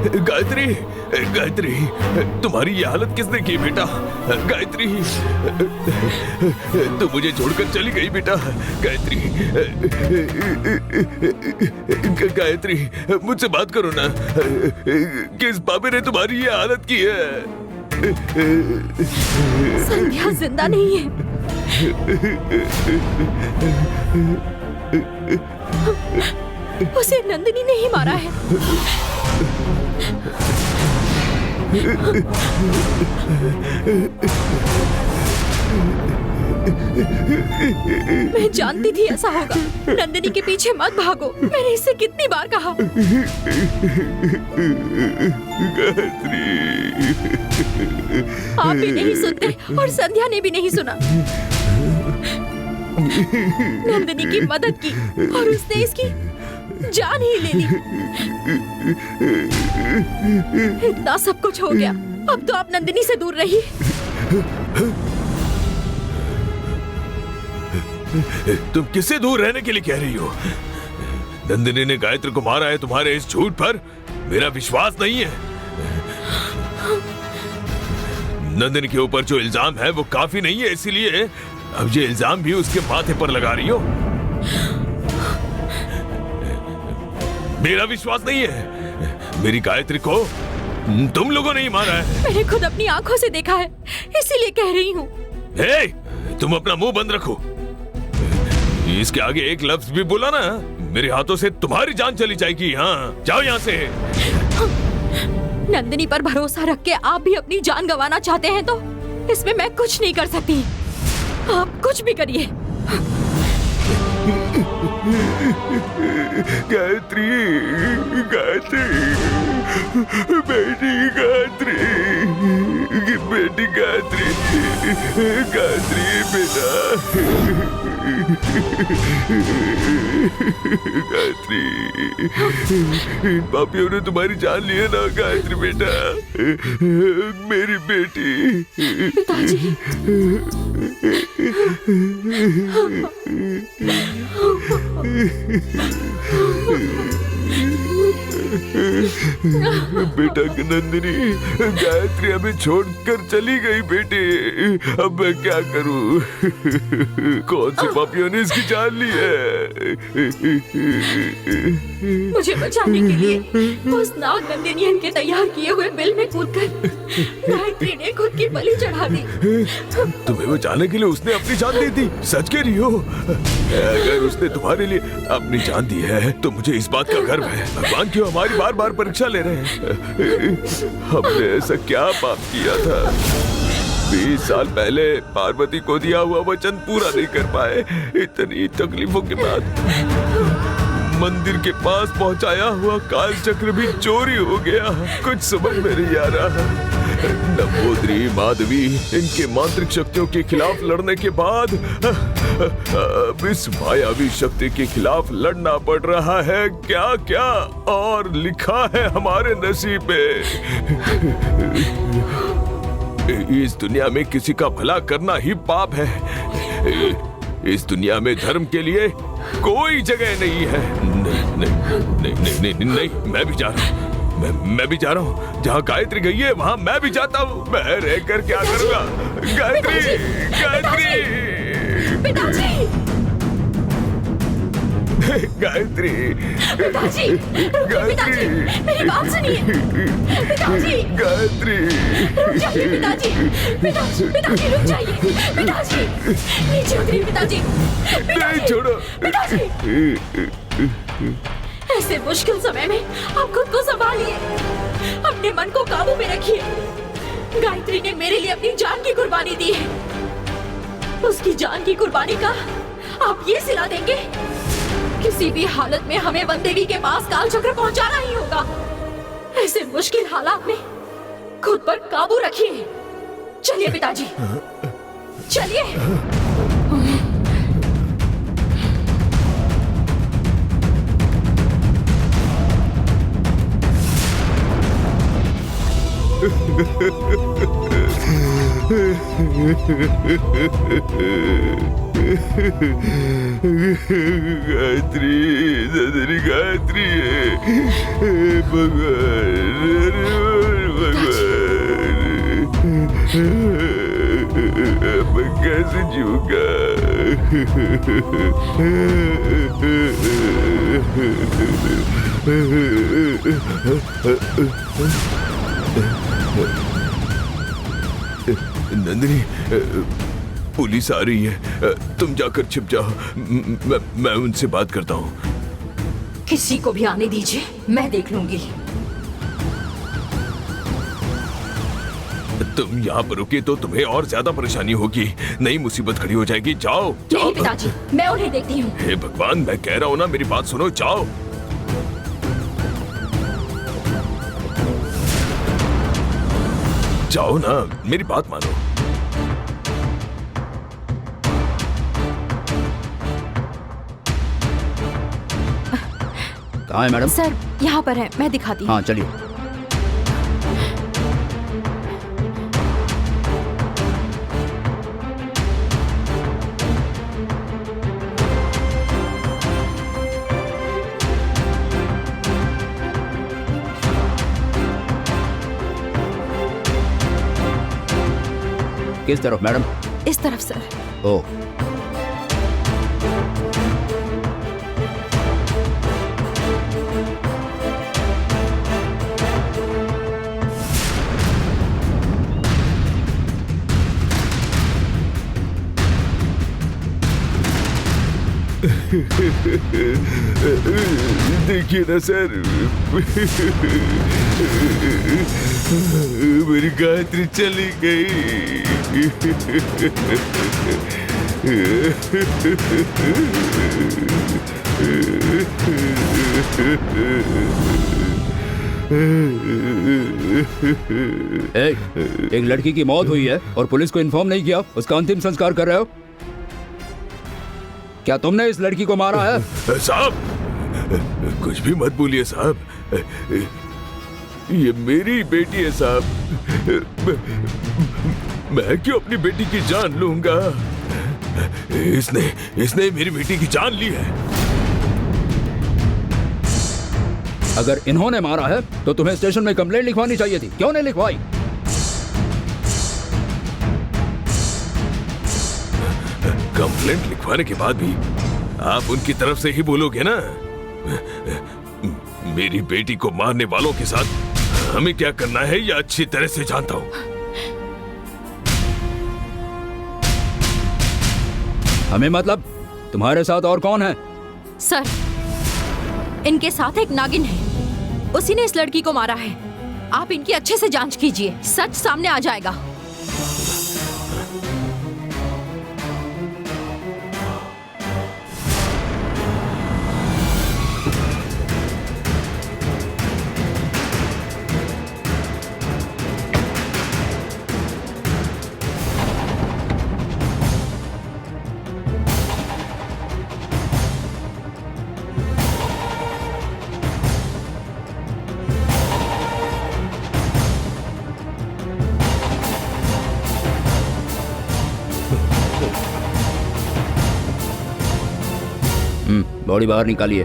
गायत्री, गायत्री, तुम्हारी ये हालत किसने की बेटा? गायत्री, तू मुझे छोड़कर चली गई बेटा। गायत्री, गायत्री, मुझसे बात करो ना। किस बाबे ने तुम्हारी ये हालत की है? संध्या जिंदा नहीं है। उसे नंदिनी ने ही मारा है। मैं जानती थी ऐसा होगा। नंदिनी के पीछे मत भागो, मैंने इससे कितनी बार कहा। गायत्री, आप भी नहीं सुनते और संध्या ने भी नहीं सुना। नंदिनी की मदद की और उसने इसकी जान ही ले ली। इतना सब कुछ हो गया, अब तो आप नंदिनी से दूर रहिए। तुम किससे दूर रहने के लिए कह रही हो? नंदिनी ने गायत्री को मारा है, तुम्हारे इस झूठ पर मेरा विश्वास नहीं है। नंदिनी के ऊपर जो इल्जाम है वो काफी नहीं है, इसीलिए अब ये इल्जाम भी उसके माथे पर लगा रही हो। मेरा विश्वास नहीं है। मेरी गायत्री को तुम लोगों ने ही मारा है। मैंने खुद अपनी आंखों से देखा है, इसीलिए कह रही हूँ। तुम अपना मुंह बंद रखो। इसके आगे एक लफ्ज भी बोला ना, मेरे हाथों से तुम्हारी जान चली जाएगी। हाँ, जाओ यहाँ से। नंदिनी पर भरोसा रख के आप भी अपनी जान गंवाना चाहते हैं तो इसमें मैं कुछ नहीं कर सकती। आप कुछ भी करिए। गायत्री, गायत्री, बेटी गायत्री, बेटी गायत्री, गायत्री बेटा, गायत्री, इन पापियों ने तुम्हारी जान ली है ना गायत्री बेटा, मेरी बेटी। पिताजी। बेटा नंदिनी, गायत्री हमें छोड़कर चली गई बेटे। अब मैं क्या करूं? कौन से पापियों ने इसकी जान ली है? मुझे बचाने के लिए उस नाग नंदिनी के तैयार किए हुए बिल में कूदकर गायत्री ने खुद की बलि चढ़ा दी। तुम्हें बचाने के लिए उसने अपनी जान दी थी? सच कह रही हो? अगर उसने तुम्हारे लिए अपनी जान दी है तो मुझे इस बात का गर्व है। भगवान क्यों हमारी बार बार परीक्षा ले रहे हैं? हमने ऐसा क्या पाप किया था? 20 साल पहले पार्वती को दिया हुआ वचन पूरा नहीं कर पाए। इतनी तकलीफों के बाद मंदिर के पास पहुंचाया हुआ काल चक्र भी चोरी हो गया। कुछ समझ में नहीं आ रहा। नंबूदरी, माधवी, इनके मांत्रिक शक्तियों के खिलाफ लड़ने के बाद अब इस मायावी शक्ति के खिलाफ लड़ना पड़ रहा है। क्या क्या और लिखा है हमारे नसीब में। इस दुनिया में किसी का भला करना ही पाप है। इस दुनिया में धर्म के लिए कोई जगह नहीं है। नहीं नहीं नहीं नहीं नहीं, नहीं, मैं भी जा रहा हूँ। मैं भी जा रहा हूँ। जहाँ गायत्री गई है वहाँ मैं भी जाता हूँ। मैं रहकर क्या करूँगा? गायत्री, गायत्री, पिताजी, गायत्री, पिताजी, पिताजी, मेरी बात सुनिए। पिताजी, गायत्री, रुक जाइए पिताजी, पिताजी रुक जाइए। पिताजी, नीचे उतरिए पिताजी। नहीं छोड़ो। पिताजी, ऐसे मुश्किल समय में आप खुद को संभालिए, अपने मन को काबू में रखिए। गायत्री ने मेरे लिए अपनी जान की कुर्बानी दी है। उसकी जान की कुर्बानी का आप ये सिला देंगे? किसी भी हालत में हमें वन देवी के पास काल चक्र पहुंचाना ही होगा। ऐसे मुश्किल हालात में खुद पर काबू रखिए। चलिए पिताजी, चलिए। गायत्री, नंदिनी गायत्री है। भगवान मैं कैसे जीऊंगा? नंदिनी, पुलिस आ रही है, तुम जाकर छिप जाओ। मैं उनसे बात करता हूँ। किसी को भी आने दीजिए, मैं देख लूंगी। तुम यहाँ पर रुके तो तुम्हें और ज्यादा परेशानी होगी, नई मुसीबत खड़ी हो जाएगी। जाओ जाओ। नहीं पिताजी, मैं उन्हें देखती हूँ। हे भगवान, मैं कह रहा हूँ ना, मेरी बात सुनो। जाओ जाओ ना, मेरी बात मानो। कहाँ है मैडम? सर यहाँ पर है, मैं दिखाती हूँ। हाँ चलिए। किस तरफ मैडम? इस तरफ सर। ओ, देखिए ना सर, मेरी गायत्री चली गई। एक लड़की की मौत हुई है और पुलिस को इन्फॉर्म नहीं किया, उसका अंतिम संस्कार कर रहे हो? क्या तुमने इस लड़की को मारा है? साहब, कुछ भी मत बोलिए साहब, ये मेरी बेटी है साहब। मैं क्यों अपनी बेटी की जान लूंगा? इसने मेरी बेटी की जान ली है। अगर इन्होंने मारा है तो तुम्हें स्टेशन में कंप्लेंट लिखवानी चाहिए थी, क्यों नहीं लिखवाई? कंप्लेंट लिखवाने के बाद भी आप उनकी तरफ से ही बोलोगे ना? मेरी बेटी को मारने वालों के साथ हमें क्या करना है, यह अच्छी तरह से जानता हूं। हमें मतलब तुम्हारे साथ और कौन है? सर, इनके साथ एक नागिन है, उसी ने इस लड़की को मारा है। आप इनकी अच्छे से जांच कीजिए, सच सामने आ जाएगा। बॉडी बाहर निकालिए।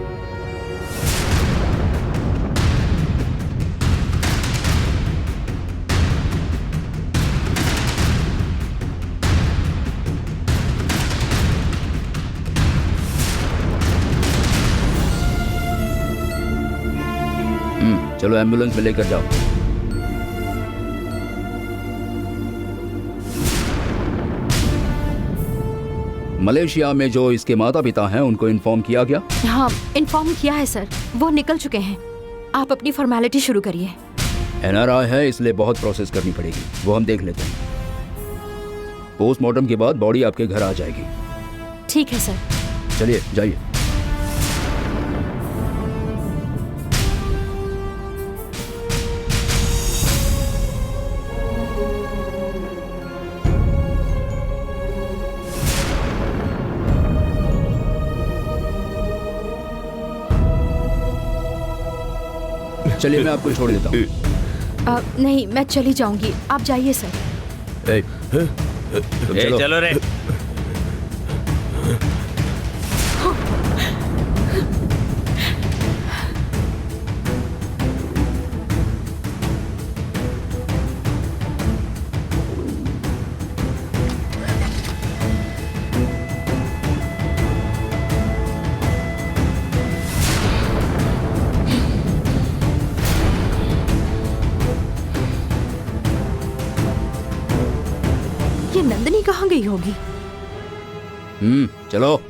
चलो एम्बुलेंस में लेकर जाओ। मलेशिया में जो इसके माता पिता हैं उनको इन्फॉर्म किया गया? हाँ, इन्फॉर्म किया है सर, वो निकल चुके हैं। आप अपनी फॉर्मेलिटी शुरू करिए। NRI है इसलिए बहुत प्रोसेस करनी पड़ेगी, वो हम देख लेते हैं। पोस्टमार्टम के बाद बॉडी आपके घर आ जाएगी। ठीक है सर। चलिए जाइए। चलिए मैं आपको छोड़ देता हूँ। नहीं, मैं चली जाऊंगी, आप जाइए सर। चलो। चलो रे। कहाँ गई होगी? चलो।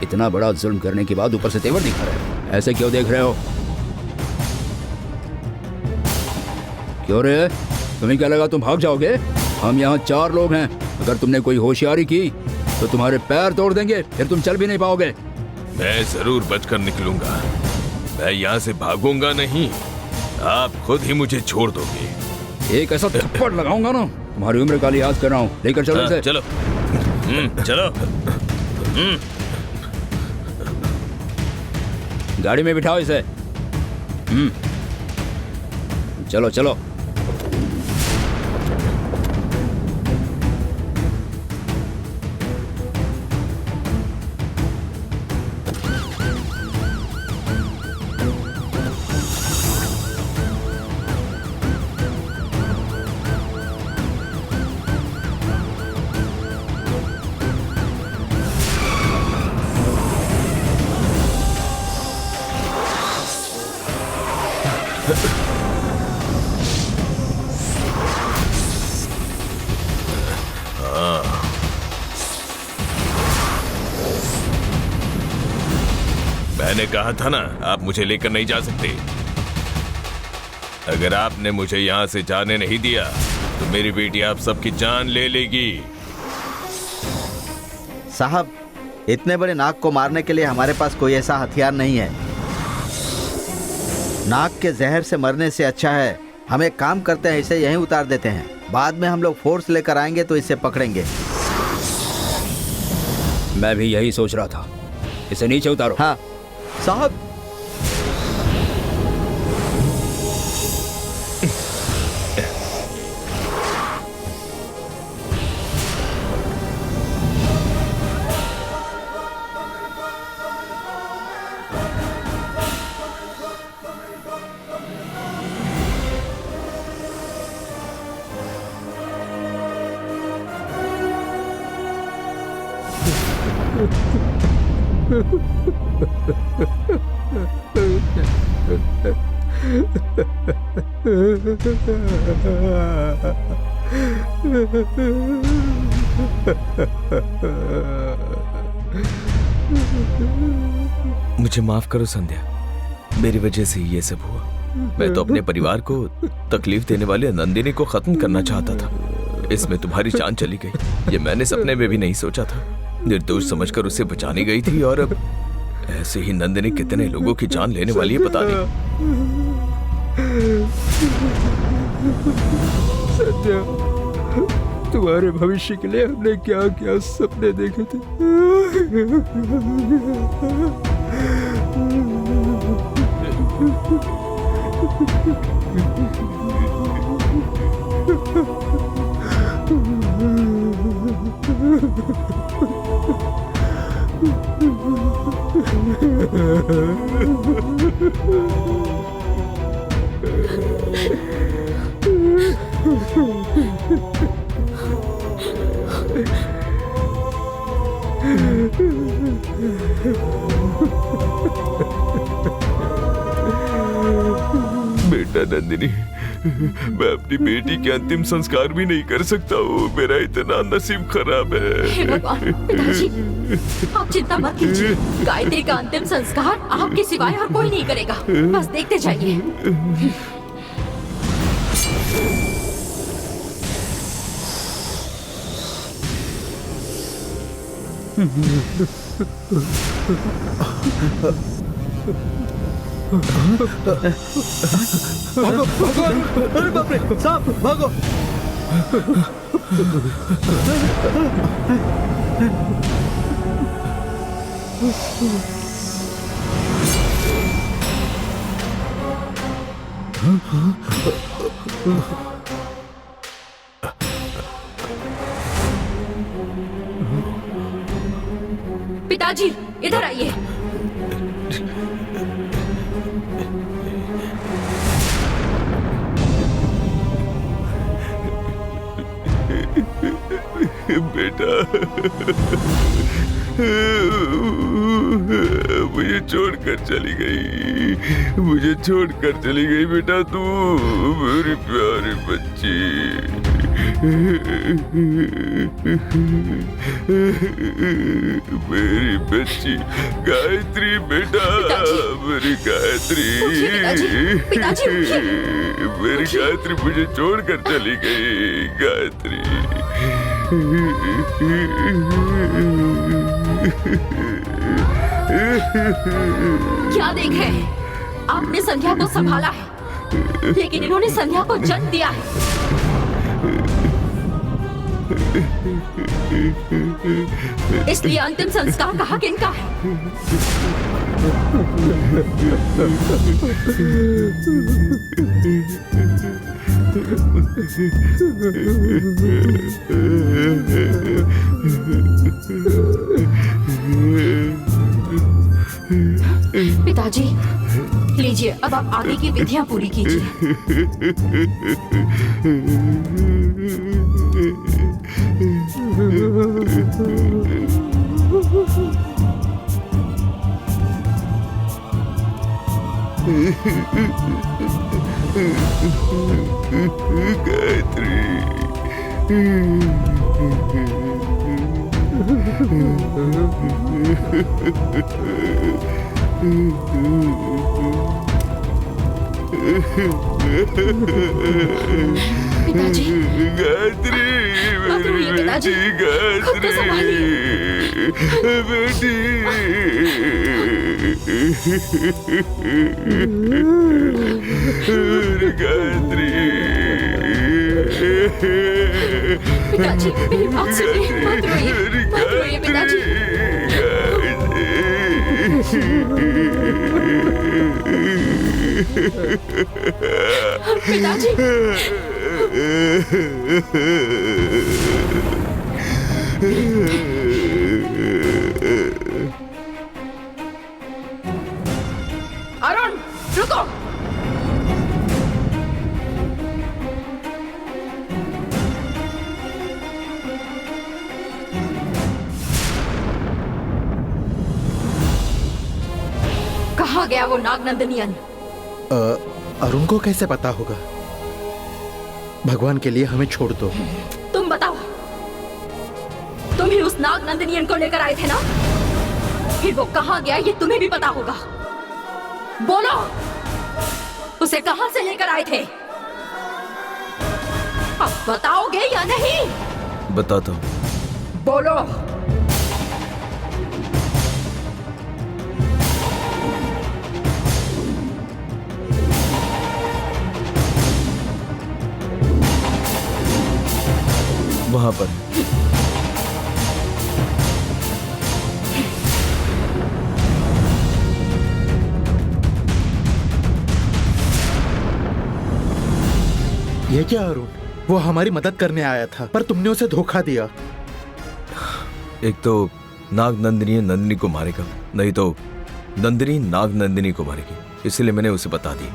इतना बड़ा जुल्म करने के बाद ऊपर से तेवर दिखा रहे हो, ऐसे क्यों देख रहे हो? क्यों रे, तुम्हें क्या लगा तुम भाग जाओगे? हम यहाँ 4 लोग हैं, अगर तुमने कोई होशियारी की तो तुम्हारे पैर तोड़ देंगे, फिर तुम चल भी नहीं पाओगे। मैं जरूर बचकर निकलूंगा, मैं यहाँ से भागूंगा नहीं, आप खुद ही मुझे छोड़ दोगे। एक ऐसा थप्पड़ लगाऊंगा ना, तुम्हारी उम्र का लिहाज कर रहा हूँ। लेकर चलो इसे। चलो चलो। गाड़ी में बिठाओ इसे। चलो चलो। मैंने कहा था ना, आप मुझे लेकर नहीं जा सकते। अगर आपने मुझे यहाँ से जाने नहीं दिया तो मेरी बेटी आप सबकी जान ले लेगी। साहब, इतने बड़े नाग को मारने के लिए हमारे पास कोई ऐसा हथियार नहीं है। नाग के जहर से मरने से अच्छा है हम एक काम करते हैं, इसे यहीं उतार देते हैं, बाद में हम लोग फोर्स लेकर आएंगे तो इसे पकड़ेंगे। मैं भी यही सोच रहा था, इसे नीचे उतारो। हाँ साहब। मुझे माफ करो संध्या, मेरी वजह से ये सब हुआ। मैं तो अपने परिवार को तकलीफ देने वाले नंदिनी को खत्म करना चाहता था, इसमें तुम्हारी जान चली गई। ये मैंने सपने में भी नहीं सोचा था। निर्दोष समझकर उसे बचाने गई थी और अब ऐसे ही नंदिनी कितने लोगों की जान लेने वाली है पता नहीं। संध्या, तुम्हारे भविष्य के लिए हमने क्या क्या सपने देखे थे। बेटा नंदिनी, मैं अपनी बेटी के अंतिम संस्कार भी नहीं कर सकता हूँ, मेरा इतना नसीब खराब है। हे भगवान, पिताजी, आप चिंता मत कीजिए, गायत्री का अंतिम संस्कार आपके सिवाय और कोई नहीं करेगा, बस देखते जाइए। भागो, भागो, अरे बाप रे, सांप, भागो। पिताजी, इधर आइए। बेटा मुझे छोड़कर चली गई, मुझे छोड़कर चली गई बेटा तू, मेरी प्यारी बच्ची। मेरी बच्ची गायत्री बेटा, मेरी गायत्री, मेरी गायत्री मुझे छोड़कर चली गई, गायत्री। क्या देख रहे हैं? आपने संध्या को संभाला है, लेकिन इन्होंने संध्या को जन्म दिया है। इसलिए अंतिम संस्कार कहा किनका है? पिताजी, लीजिए, अब आप आगे की विधियां पूरी कीजिए। पिताजी, गायत्री, मत रोइए पिताजी, खुद को संभालिए। बेटी, मेरी गायत्री। पिताजी, मेरी बात सुनिए, मत रोइए पिताजी। पिताजी, अरुण, रुको। कहाँ गया वो नागनंदनियन? अरुण को कैसे पता होगा? भगवान के लिए हमें छोड़ दो। तुम बताओ, तुम ही उस नागनंदनियन को लेकर आए थे ना? फिर वो कहाँ गया ये तुम्हें भी पता होगा। बोलो, उसे कहाँ से लेकर आए थे? अब बताओगे या नहीं? बताता हूँ। बोलो। वहां पर ये क्या अरुण? वो हमारी मदद करने आया था, पर तुमने उसे धोखा दिया। एक तो नागनंदिनी नंदिनी को मारेगा, नहीं तो नंदिनी नागनंदिनी को मारेगी, इसलिए मैंने उसे बता दी।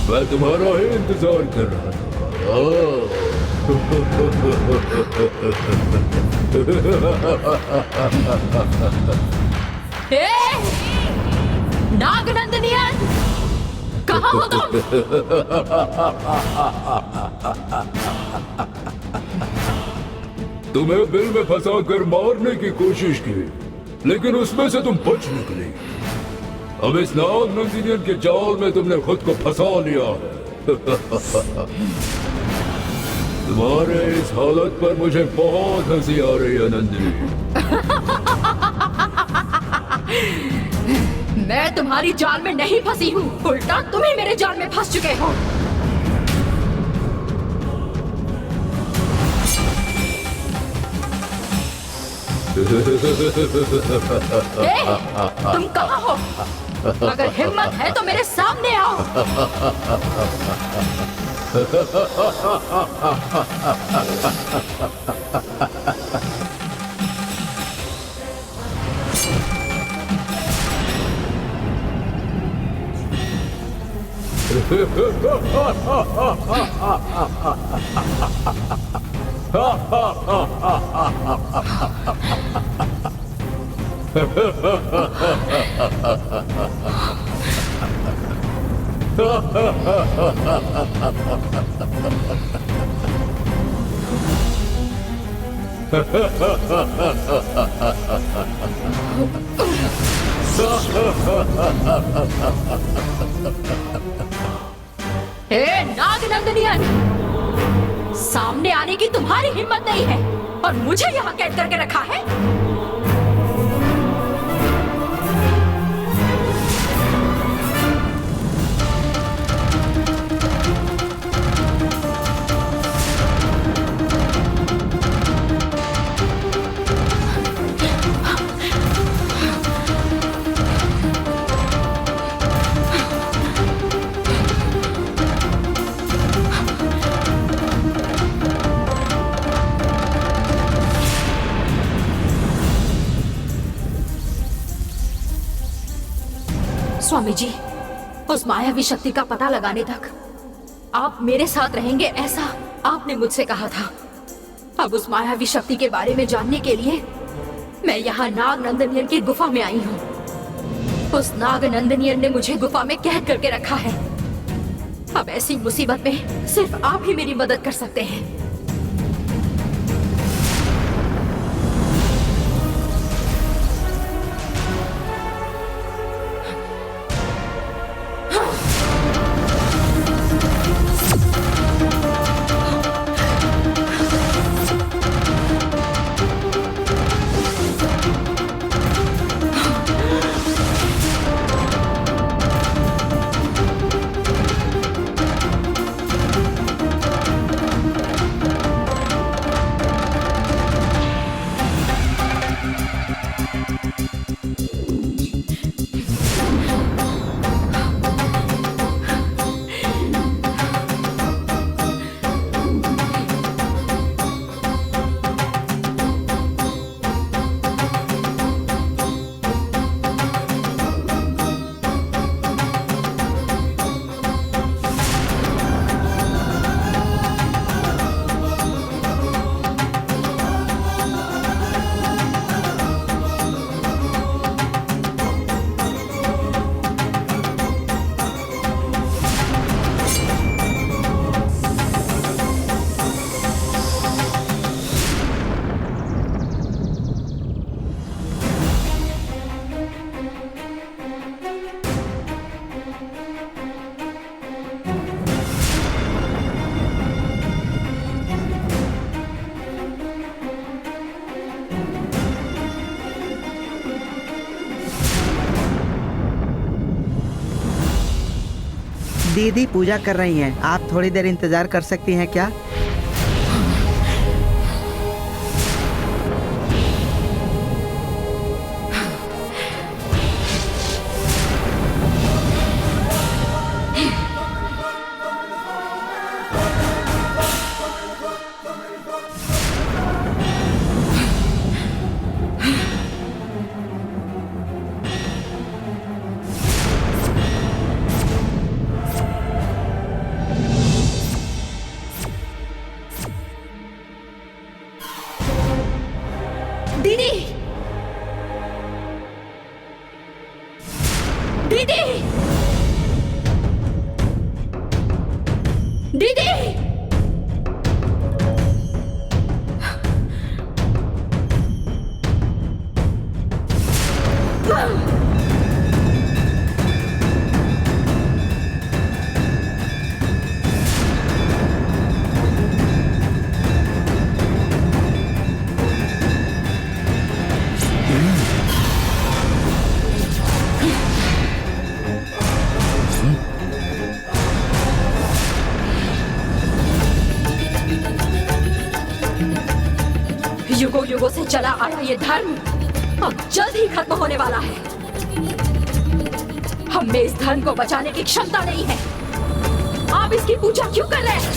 मैं तुम्हारा ही इंतजार कर रहा था। ए, नागनंदनियन, कहाँ हो तुम? तुम्हें बिल में फंसाकर मारने की कोशिश की, लेकिन उसमें से तुम बच निकली। अब इस नागनंदिनियन के जाल में तुमने खुद को फंसा लिया है। तुम्हारे इस हालत पर मुझे बहुत हंसी आ रही है नंदिनी। मैं तुम्हारी जाल में नहीं फंसी हूँ, उल्टा तुम ही मेरे जाल में फंस चुके हो। तुम कहाँ हो? अगर हिम्मत है तो मेरे सामने आओ। हे नागनंदनियन, सामने आने की तुम्हारी हिम्मत नहीं है और मुझे यहाँ कैद करके रखा है। स्वामी जी, उस मायावी शक्ति का पता लगाने तक आप मेरे साथ रहेंगे, ऐसा आपने मुझसे कहा था। अब उस मायावी शक्ति के बारे में जानने के लिए मैं यहाँ नागनंदनियन की गुफा में आई हूँ। उस नागनंदनियन ने मुझे गुफा में कैद करके रखा है। अब ऐसी मुसीबत में सिर्फ आप ही मेरी मदद कर सकते हैं। दीदी पूजा कर रही हैं, आप थोड़ी देर इंतजार कर सकती हैं क्या? दीदी! युगों युगों से चला आया ये धर्म अब जल्द ही खत्म होने वाला है। हम में इस धर्म को बचाने की क्षमता नहीं है। आप इसकी पूजा क्यों कर रहे हैं?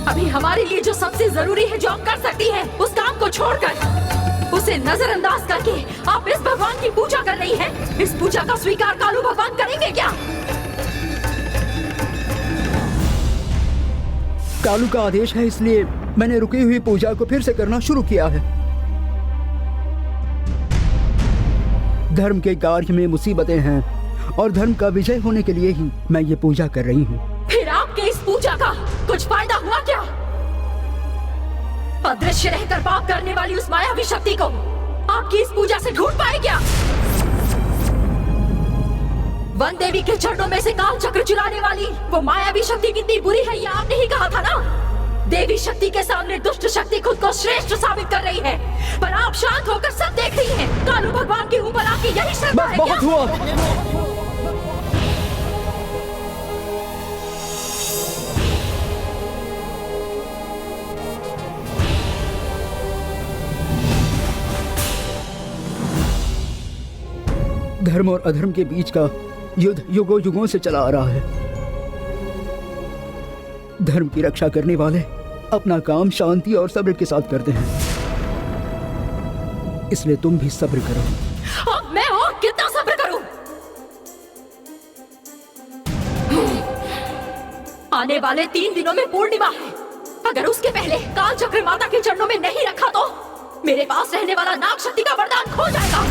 अभी हमारे लिए जो सबसे जरूरी है, जो आप कर सकती हैं, उस काम को छोड़कर, उसे नजरअंदाज करके आप इस भगवान की पूजा कर रही हैं। इस पूजा का स्वीकार कालू भगवान करेंगे क्या? कालू का आदेश है, इसलिए मैंने रुकी हुई पूजा को फिर से करना शुरू किया है। धर्म के कार्य में मुसीबतें हैं और धर्म का विजय होने के लिए ही मैं ये पूजा कर रही हूँ। फिर आपके इस पूजा का कुछ फायदा हुआ क्या? अदृश्य रहकर पाप करने वाली उस मायावी शक्ति को आपकी इस पूजा से ढूंढ पाए क्या? वन देवी के चरणों में से काल चक्र चुराने वाली वो मायावी शक्ति कितनी बुरी है, ये आपने ही कहा था ना। देवी शक्ति के सामने दुष्ट शक्ति खुद को श्रेष्ठ साबित कर रही है, पर आप शांत होकर सब देख रही हैं। कालू भगवान के ऊपर आपकी यही श्रद्धा है क्या? बहुत हुआ। धर्म और अधर्म के बीच का युद्ध युगों युगों से चला आ रहा है। धर्म की रक्षा करने वाले अपना काम शांति और सब्र के साथ करते हैं, इसलिए तुम भी सब्र करो। अब मैं और कितना सब्र करूं? आने वाले 3 दिनों में पूर्णिमा है। अगर उसके पहले काल चक्र माता के चरणों में नहीं रखा तो मेरे पास रहने वाला नाग शक्ति का वरदान खो जाएगा।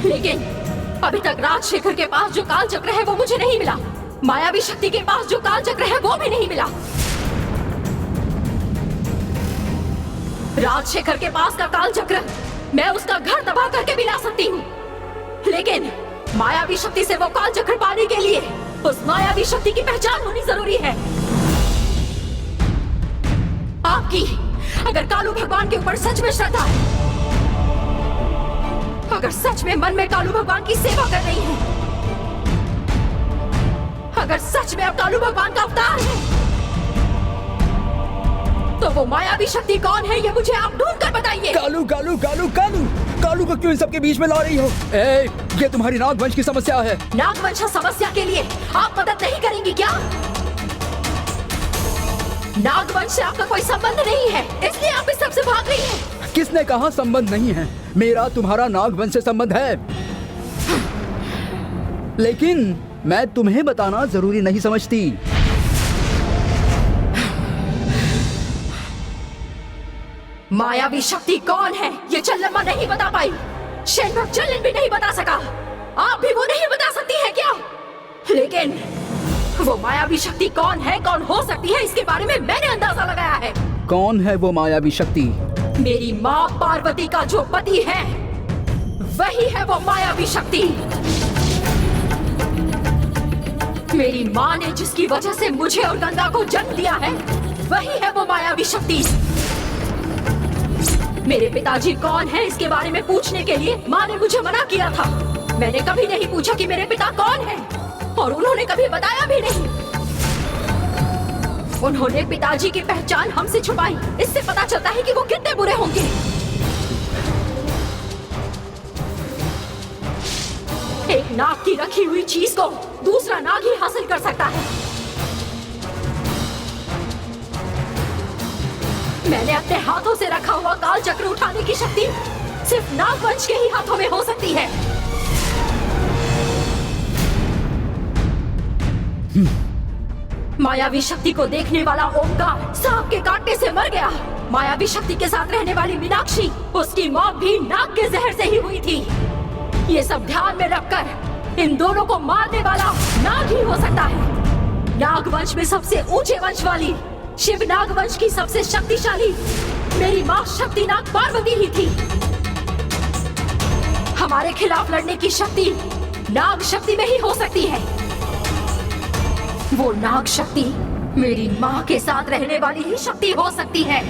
लेकिन अभी तक राजशेखर के पास जो काल चक्र है वो मुझे नहीं मिला। मायावी शक्ति के पास जो काल चक्र है वो भी नहीं मिला। राजशेखर के पास का काल चक्र मैं उसका घर तबाह करके भी ला सकती हूँ, लेकिन मायावी शक्ति से वो काल चक्र पाने के लिए उस मायावी शक्ति की पहचान होनी जरूरी है। आपकी अगर कालू भगवान के ऊपर सच में श्रद्धा है, अगर सच में मन में कालू भगवान की सेवा कर रही है, अगर सच में आप कालू भगवान का अवतार है, तो वो मायावी शक्ति कौन है ये मुझे आप ढूंढ कर बताइए। कालू कालू कालू कालू कालू को क्यों इन सबके बीच में ला रही हो? ये तुम्हारी नागवंश की समस्या है। नागवंश समस्या के लिए आप मदद नहीं करेंगी क्या? नागवंश से आपका कोई संबंध नहीं है, इसलिए आप इस सबसे भाग रही हैं। किसने कहा संबंध नहीं है? मेरा तुम्हारा नागवंश से संबंध है, लेकिन मैं तुम्हें बताना जरूरी नहीं समझती। मायावी शक्ति कौन है ये चंद्रमा नहीं बता पाई, शेनभग चलन भी नहीं बता सका, आप भी वो नहीं बता सकती है क्या? लेकिन वो मायावी शक्ति कौन है, कौन हो सकती है, इसके बारे में मैंने अंदाजा लगाया है। कौन है वो मायावी शक्ति? मेरी माँ पार्वती का जो पति है वही है वो मायावी शक्ति। मेरी माँ ने जिसकी वजह से मुझे और गंगा को जन्म दिया है वही है वो मायावी शक्ति। मेरे पिताजी कौन है इसके बारे में पूछने के लिए माँ ने मुझे मना किया था। मैंने कभी नहीं पूछा कि मेरे पिता कौन है, और उन्होंने कभी बताया भी नहीं। उन्होंने पिताजी की पहचान हमसे छुपाई, इससे पता चलता है कि वो कितने बुरे होंगे। एक नाग की रखी हुई चीज को दूसरा नाग ही हासिल कर सकता है। मैंने अपने हाथों से रखा हुआ काल चक्र उठाने की शक्ति सिर्फ नागवंश के ही हाथों में हो सकती है। मायावी शक्ति को देखने वाला ओमकार सांप के काटने से मर गया। मायावी शक्ति के साथ रहने वाली मीनाक्षी, उसकी मौत भी नाग के जहर से ही हुई थी। ये सब ध्यान में रखकर इन दोनों को मारने वाला नाग ही हो सकता है। नागवंश में सबसे ऊंचे वंश वाली शिव नागवंश की सबसे शक्तिशाली मेरी माँ शक्ति नाग पार्वती ही थी। हमारे खिलाफ लड़ने की शक्ति नाग शक्ति में ही हो सकती है। वो नाग शक्ति मेरी माँ के साथ रहने वाली ही शक्ति हो सकती है।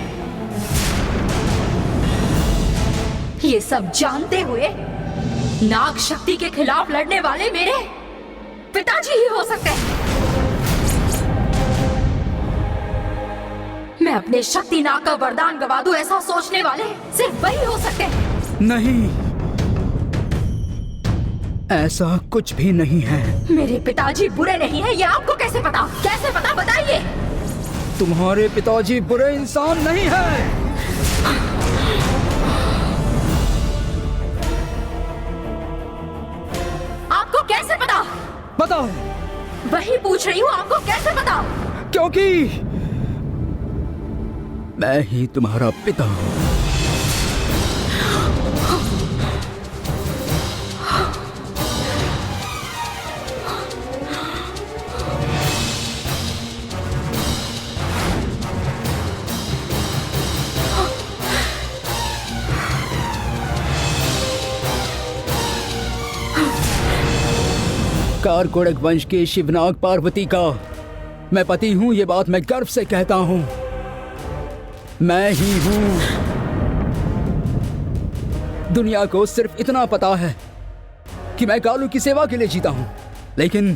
ये सब जानते हुए नाग शक्ति के खिलाफ लड़ने वाले मेरे पिताजी ही हो सकते हैं। मैं अपने शक्ति नाग का वरदान गवा दूं, ऐसा सोचने वाले सिर्फ वही हो सकते हैं। नहीं, ऐसा कुछ भी नहीं है। मेरे पिताजी बुरे नहीं हैं, ये आपको कैसे पता? कैसे पता, बताइए। तुम्हारे पिताजी बुरे इंसान नहीं हैं। आपको कैसे पता? बताओ। वही पूछ रही हूँ, आपको कैसे पता? क्योंकि मैं ही तुम्हारा पिता हूँ। कारकोड़क वंश के शिवनाग पार्वती का मैं पति हूं, ये बात मैं गर्व से कहता हूं। मैं ही हूं। दुनिया को सिर्फ इतना पता है कि मैं कालू की सेवा के लिए जीता हूं, लेकिन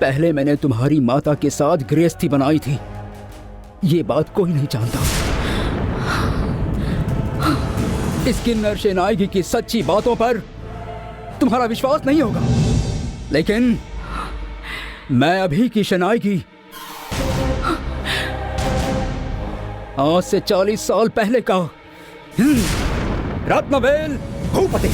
पहले मैंने तुम्हारी माता के साथ गृहस्थी बनाई थी, ये बात कोई नहीं जानता। इस किन्नर शेनायगी की सच्ची बातों पर तुम्हारा विश्वास नहीं होगा, लेकिन मैं अभी की शेनायगी आज से 40 साल पहले का रत्नवेल भूपति।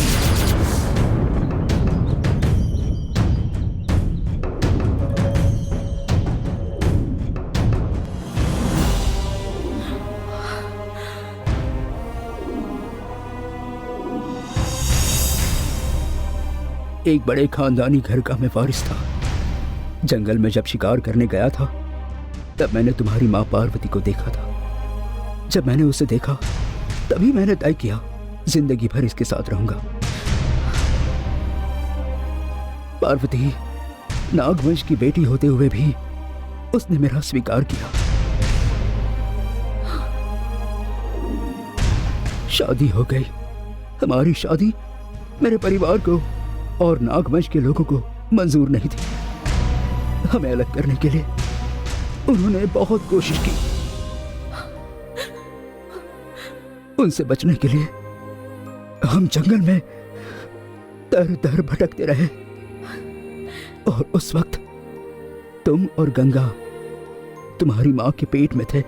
एक बड़े खानदानी घर का मैं वारिस था। जंगल में जब शिकार करने गया था तब मैंने तुम्हारी माँ पार्वती को देखा था। जब मैंने उसे देखा तभी मैंने तय किया जिंदगी भर इसके साथ रहूंगा। पार्वती नागवंश की बेटी होते हुए भी उसने मेरा स्वीकार किया। शादी हो गई। हमारी शादी मेरे परिवार को और नागवंश के लोगों को मंजूर नहीं थी। हमें अलग करने के लिए उन्होंने बहुत कोशिश की। उनसे बचने के लिए हम जंगल में दर दर भटकते रहे, और उस वक्त तुम और गंगा तुम्हारी मां के पेट में थे।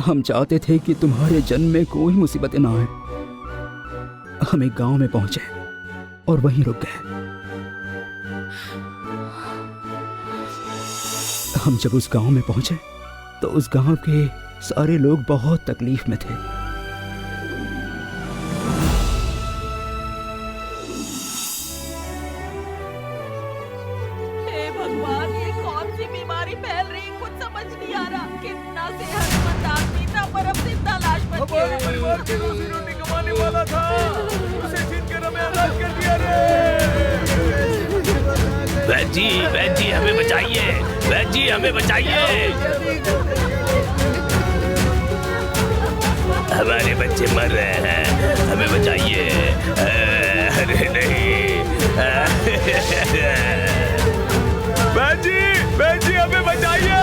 हम चाहते थे कि तुम्हारे जन्म में कोई मुसीबतें ना आए। हम एक गांव में पहुंचे और वहीं रुक गए। हम जब उस गांव में पहुंचे तो उस गांव के सारे लोग बहुत तकलीफ में थे। हे भगवान, ये कौन सी बीमारी फैल रही, कुछ समझ नहीं आ रहा। कितना सेहतमंद आदमी था पर अब जिंदा लाश बन गया। हमारे परिवार की रोजी रोटी कमाने वाला था, उसे छीन कर हमें आजाद कर दिया रे। वैद जी हमें बचाइए, वैद जी हमें बचाइए। हमारे बच्चे मर रहे हैं, हमें बचाइए। अरे नहीं। वैद जी हमें बचाइए,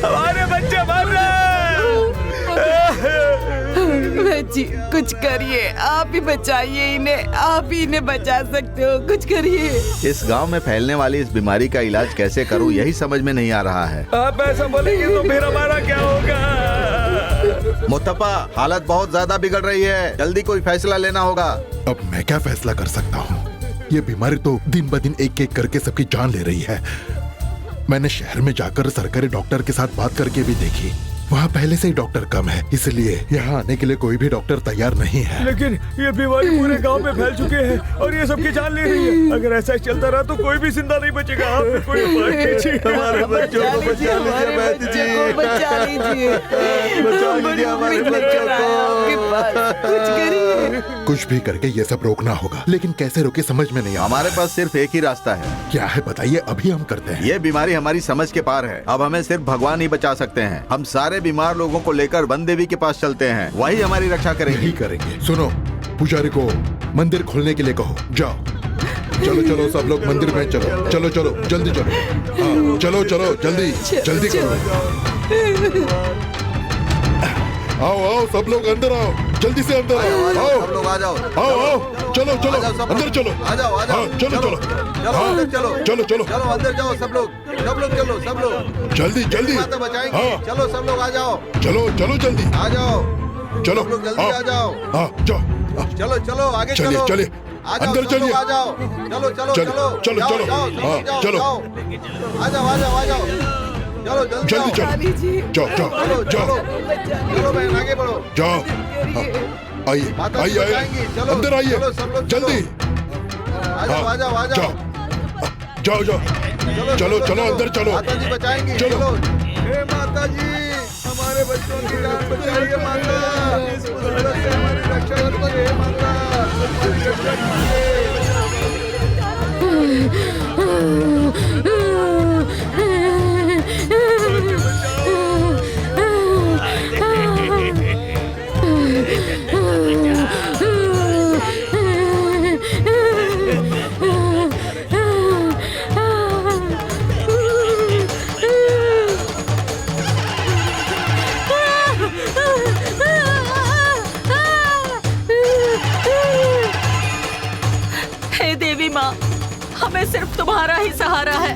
हमारे बच्चे मर रहे वैद जी कुछ करिए, आप ही बचाइए इन्हें, आप ही इन्हें बचा सकते हो, कुछ करिए। इस गांव में फैलने वाली इस बीमारी का इलाज कैसे करूं, यही समझ में नहीं आ रहा है। आप ऐसा बोलेंगे तो फिर हमारा क्या होगा? मुस्तफा, हालत बहुत ज्यादा बिगड़ रही है, जल्दी कोई फैसला लेना होगा। अब मैं क्या फैसला कर सकता हूँ? ये बीमारी तो दिन ब दिन एक एक करके सबकी जान ले रही है। मैंने शहर में जाकर सरकारी डॉक्टर के साथ बात करके भी देखी, वहाँ पहले से ही डॉक्टर कम है, इसलिए यहाँ आने के लिए कोई भी डॉक्टर तैयार नहीं है। लेकिन ये बीमारी पूरे गांव में फैल चुके हैं और ये सबकी जान ले रही है। अगर ऐसा ही चलता रहा तो कोई भी जिंदा नहीं बचेगा। आप कोई उपाय कीजिए। हमारे बच्चों को बचा लीजिए वैद्य जी, बचा लीजिए, बचा लीजिए हमारे बच्चों को। कुछ करिए। कुछ भी करके ये सब रोकना होगा, लेकिन कैसे रोके समझ में नहीं आ। हमारे पास सिर्फ एक ही रास्ता है। क्या है बताइए, अभी हम करते हैं। ये बीमारी हमारी समझ के पार है। अब हमें सिर्फ भगवान ही बचा सकते हैं। हम सारे बीमार लोगों को लेकर वन देवी के पास चलते हैं, वही हमारी रक्षा करेंगे। यही करेंगे। सुनो, पुजारी को मंदिर खोलने के लिए कहो। जाओ, चलो चलो सब लोग मंदिर में चलो, चलो चलो जल्दी चलो। हाँ, चलो चलो जल्दी जल्दी करो। आओ आओ सब लोग अंदर आओ, जल्दी से अंदर आओ। सब लोग आ जाओ, आओ आओ, चलो चलो अंदर चलो। आ जाओ, आ जाओ। हाँ, चलो चलो चलो अंदर चलो, चलो चलो चलो अंदर जाओ सब लोग चलो सब लोग जल्दी जल्दी। माता बचाएंगे। हाँ, चलो सब लोग आ जाओ, चलो चलो जल्दी आ जाओ, चलो। सब लोग जल्दी आ जाओ। हाँ जाओ, चलो चलो आगे चलिए चलो, चलिए आ जाओ, अंदर सब चलिए। लोग आ जाओ। चलो चलो चलो, चलो चलो, जाओ, चलो। जाओ, हाँ, जाओ, चलो। जाओ। आ जाओ आ जाओ आ जाओ, चलो जल्दी जल्दी जाओ। चलो, जाओ जाओ चलो जाओ चलो बहन आगे बढ़ो। जाओ। हाँ, आइए माता जी आइए बचाएंगी। आइए, चलो, अंदर आइए चलो, सब लोग चलो। जल्दी। आ जाओ आ जाओ आ जाओ, जाओ जाओ चलो चलो अंदर चलो। माता जी बचाएंगी। चलो। हे माता जी, हमारे बच्चों की जान बचाइए माता। इस मुसीबत से हमारी रक्षा कीजिए माता, हमारी रक्षा कीजिए। हे देवी माँ, हमें सिर्फ तुम्हारा ही सहारा है।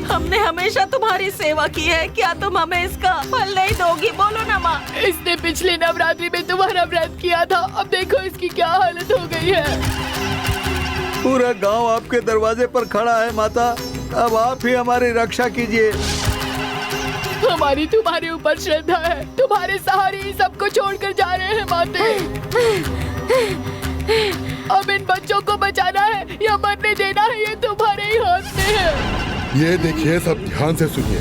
हमने हमेशा तुम्हारी सेवा की है, क्या तुम हमें इसका फल नहीं दोगी? बोलो ना माँ। इसने पिछले नवरात्रि में तुम्हारा व्रत किया था, अब देखो इसकी क्या हालत हो गई है। पूरा गांव आपके दरवाजे पर खड़ा है माता, अब आप ही हमारी रक्षा कीजिए। हमारी तुम्हारे ऊपर श्रद्धा है, तुम्हारे सहारे ही सबको छोड़कर जा रहे हैं माते। अब इन बच्चों को बचाना है या मरने देना है, ये तुम्हारे ही हाथ में है। ये देखिए, सब ध्यान से सुनिए।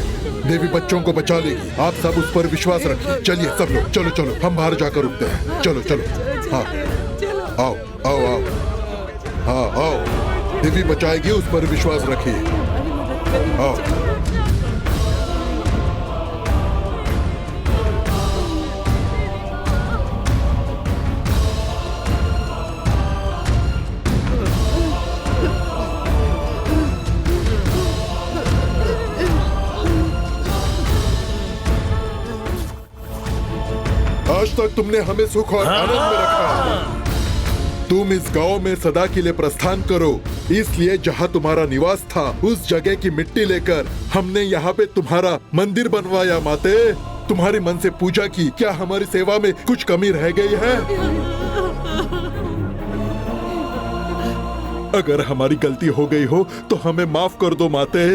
देवी बच्चों को बचा लेगी, आप सब उस पर विश्वास रखिए। चलिए सब लोग, चलो चलो हम बाहर जाकर रुकते हैं। चलो चलो। हाँ आओ आओ आओ, हाँ आओ, देवी बचाएगी, उस पर विश्वास रखिए। आओ। आज तक तुमने हमें सुख और आनंद में रखा। तुम इस गांव में सदा के लिए प्रस्थान करो, इसलिए जहां तुम्हारा निवास था उस जगह की मिट्टी लेकर हमने यहाँ पे तुम्हारा मंदिर बनवाया माते। तुम्हारे मन से पूजा की, क्या हमारी सेवा में कुछ कमी रह गई है? अगर हमारी गलती हो गई हो तो हमें माफ कर दो माते।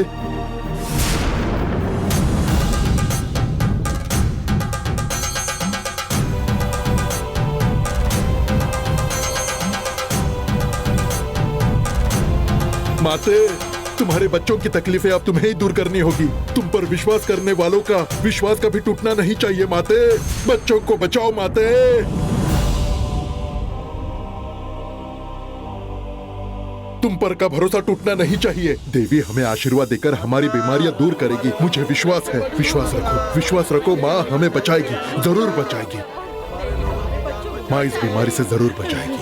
माते, तुम्हारे बच्चों की तकलीफें अब तुम्हें ही दूर करनी होगी। तुम पर विश्वास करने वालों का विश्वास कभी टूटना नहीं चाहिए माते। बच्चों को बचाओ माते। तुम पर का भरोसा टूटना नहीं चाहिए। देवी हमें आशीर्वाद देकर हमारी बीमारियां दूर करेगी, मुझे विश्वास है। विश्वास रखो, विश्वास रखो, माँ हमें बचाएगी, जरूर बचाएगी। माँ इस बीमारी से जरूर बचाएगी।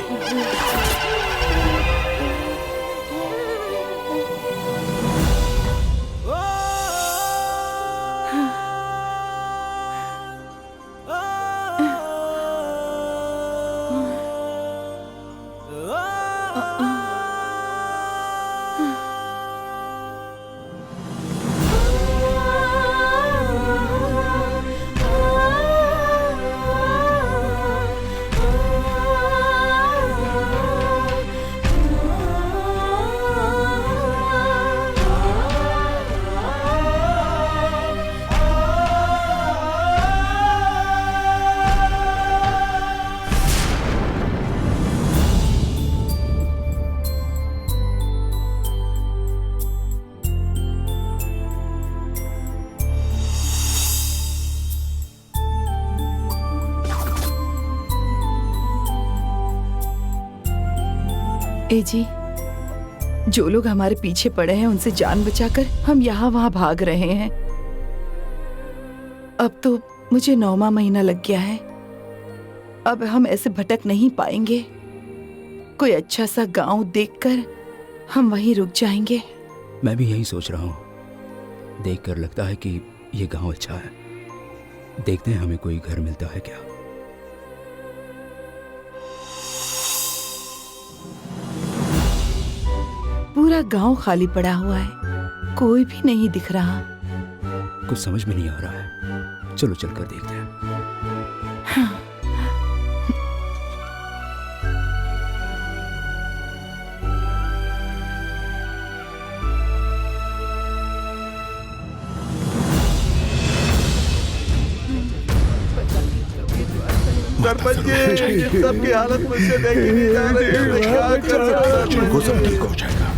ए जी, जो लोग हमारे पीछे पड़े हैं उनसे जान बचाकर हम यहाँ वहाँ भाग रहे हैं। अब तो मुझे 9वां महीना लग गया है। अब हम ऐसे भटक नहीं पाएंगे। कोई अच्छा सा गांव देखकर हम वहीं रुक जाएंगे। मैं भी यही सोच रहा हूँ। देखकर लगता है कि ये गांव अच्छा है। देखते हैं हमें कोई घर मिलता है क्या। पूरा गांव खाली पड़ा हुआ है, कोई भी नहीं दिख रहा। कुछ समझ में नहीं आ रहा है। चलो चलकर देखते हैं। सरपंच जी, सबकी हालत मुझसे देखी नहीं जा रही है। मैं क्या कर सकता हूं? सब ठीक हो जाएगा।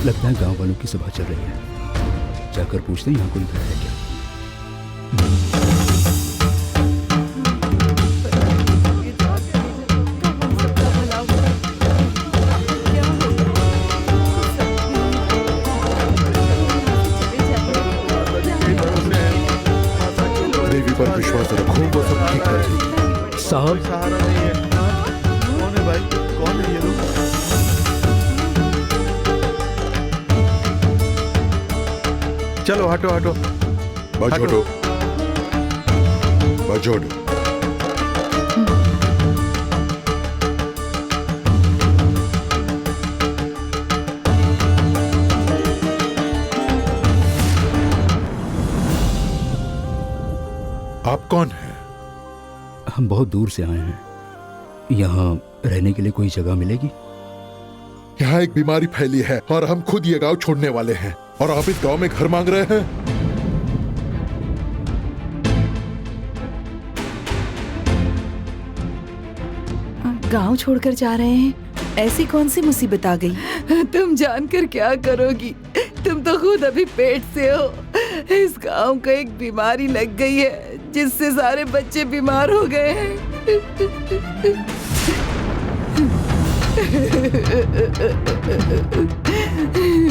लगता है गांव वालों की सभा चल रही है। जाकर पूछते हैं यहाँ कोई घर है क्या। देवी पर विश्वास रखो, वो सब ठीक करेगी। साहब, सहारा नहीं है। कौन है भाई? कौन है ये लोग? चलो हटो हटो। बजोड़ो, बजोड़ो। आप कौन हैं? हम बहुत दूर से आए हैं। यहाँ रहने के लिए कोई जगह मिलेगी? यहाँ एक बीमारी फैली है और हम खुद ये गांव छोड़ने वाले हैं, और आप इस गांव में घर मांग रहे हैं? गांव छोड़कर जा रहे हैं? ऐसी कौन सी मुसीबत आ गई? तुम जानकर क्या करोगी? तुम तो खुद अभी पेट से हो। इस गांव को एक बीमारी लग गई है जिससे सारे बच्चे बीमार हो गए हैं।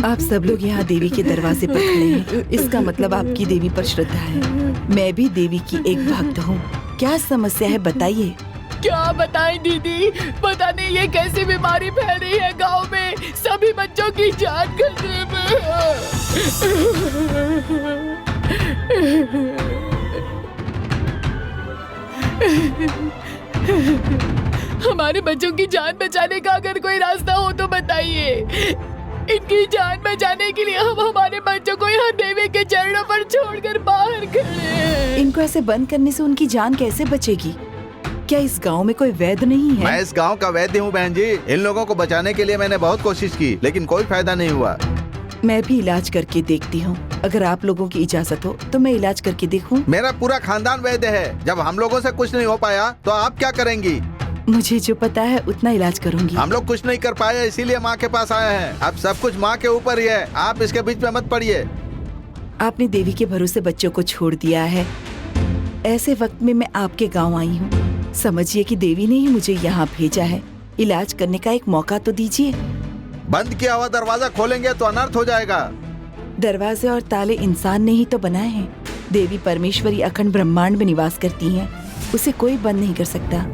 आप सब लोग यहाँ देवी के दरवाजे पर खड़े हैं। इसका मतलब आपकी देवी पर श्रद्धा है। मैं भी देवी की एक भक्त हूँ। क्या समस्या है बताइए। क्या बताएं दीदी, पता नहीं ये कैसी बीमारी फैल रही है गांव में। सभी बच्चों की जान खतरे में है। हमारे बच्चों की जान बचाने का अगर कोई रास्ता हो तो बताइए। इनकी जान बचाने के लिए हम हमारे बच्चों को यहाँ देवी के चरणों पर छोड़कर बाहर खड़े हैं। इनको ऐसे बंद करने से उनकी जान कैसे बचेगी? क्या इस गांव में कोई वैद्य नहीं है? मैं इस गांव का वैद्य हूँ बहन जी। इन लोगों को बचाने के लिए मैंने बहुत कोशिश की, लेकिन कोई फायदा नहीं हुआ। मैं भी इलाज करके देखती हूँ। अगर आप लोगों की इजाजत हो तो मैं इलाज करके देखूं। मेरा पूरा खानदान वैद्य है। जब हम लोगों से कुछ नहीं हो पाया तो आप क्या करेंगी? मुझे जो पता है उतना इलाज करूंगी। हम लोग कुछ नहीं कर पाए, इसीलिए माँ के पास आए हैं। अब सब कुछ माँ के ऊपर ही है। आप इसके बीच में मत पड़िए। आपने देवी के भरोसे बच्चों को छोड़ दिया है। ऐसे वक्त में मैं आपके गांव आई हूँ। समझिए कि देवी ने ही मुझे यहाँ भेजा है। इलाज करने का एक मौका तो दीजिए। बंद किया हुआ दरवाजा खोलेंगे तो अनर्थ हो जाएगा। दरवाजे और ताले इंसान ने ही तो बनाए हैं। देवी परमेश्वरी अखंड ब्रह्मांड में निवास करती हैं। उसे कोई बंद नहीं कर सकता।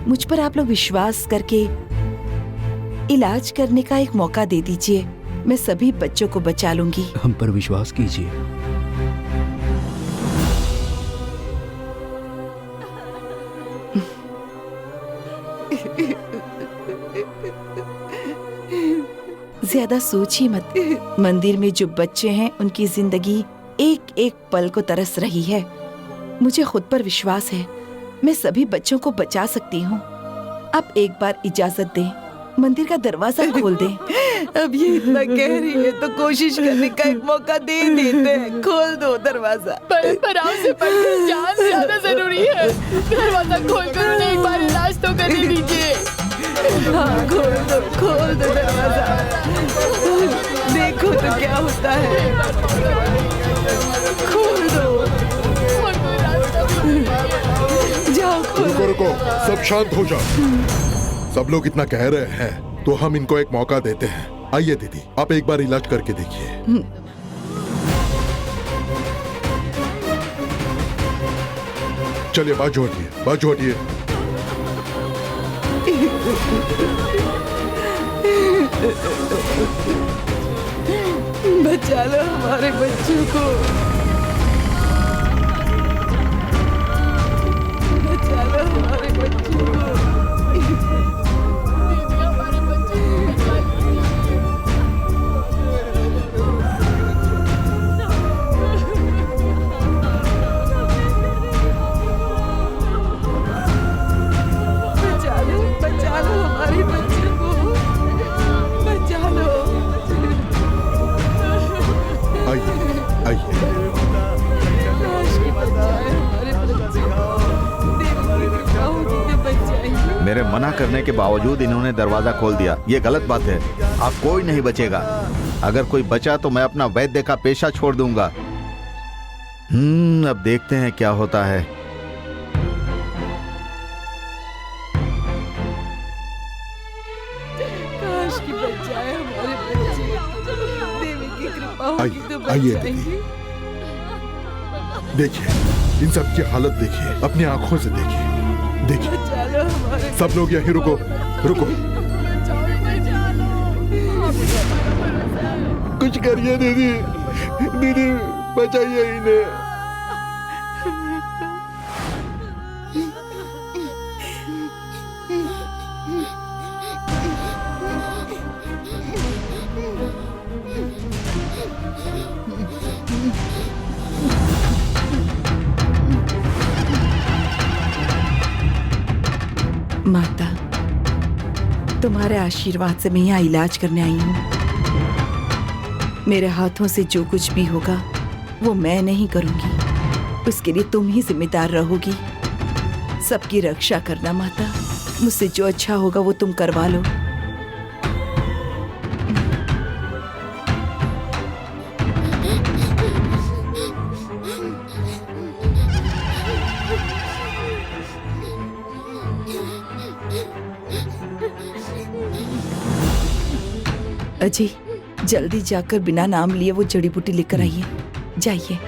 मुझ पर आप लोग विश्वास करके इलाज करने का एक मौका दे दीजिए। मैं सभी बच्चों को बचा लूंगी। हम पर विश्वास कीजिए। ज्यादा सोचिए मत। मंदिर में जो बच्चे हैं उनकी जिंदगी एक एक पल को तरस रही है। मुझे खुद पर विश्वास है। मैं सभी बच्चों को बचा सकती हूँ। आप एक बार इजाजत दें, मंदिर का दरवाजा खोल दे। अब ये इतना कह रही है तो कोशिश करने का एक मौका दे देते हैं। खोल दो दरवाजा। पर आपसे बढ़कर जान ज्यादा जरूरी है। दरवाजा खोलकर उन्हें एक बार इलाज तो करने दीजिए। हाँ, खोल दो दरवाजा। देखो तो क्या होता है। खोल दो। जाओ खोल। रुको रुको, सब शांत हो जाओ। सब लोग इतना कह रहे हैं तो हम इनको एक मौका देते हैं। आइए दीदी, आप एक बार इलाज करके देखिए। चलिए बाजू हटिए, बाजू हटिए। बचा लो हमारे बच्चों को। बचा लो हमारे बच्चों को। बचा लो हमारे बच्चों को। बचा लो। आइए आइए। काश कि बचाए हमारे बच्चे को। देवी की कृपा होगी तो बच जाएंगे। मेरे मना करने के बावजूद इन्होंने दरवाजा खोल दिया। ये गलत बात है। अब कोई नहीं बचेगा। अगर कोई बचा तो मैं अपना वैद्य का पेशा छोड़ दूंगा। अब देखते हैं क्या होता है। काश कि बचाए हमारे बच्चे। देवी की कृपा होगी तो बच आइए जाएंगे। देखिए, इन सब की हालत देखिए, अपनी आंखों से देखिए। देखिए, बचा लो हमारे। सब लोग यहीं रुको, रुको। कुछ करिए दीदी, दीदी बचाइए इन्हें। माता, तुम्हारे आशीर्वाद से मैं यहाँ इलाज करने आई हूँ। मेरे हाथों से जो कुछ भी होगा वो मैं नहीं करूँगी। उसके लिए तुम ही जिम्मेदार रहोगी। सबकी रक्षा करना माता। मुझसे जो अच्छा होगा वो तुम करवा लो। अजी, जल्दी जाकर बिना नाम लिए वो जड़ी बूटी लेकर आइए। जाइए।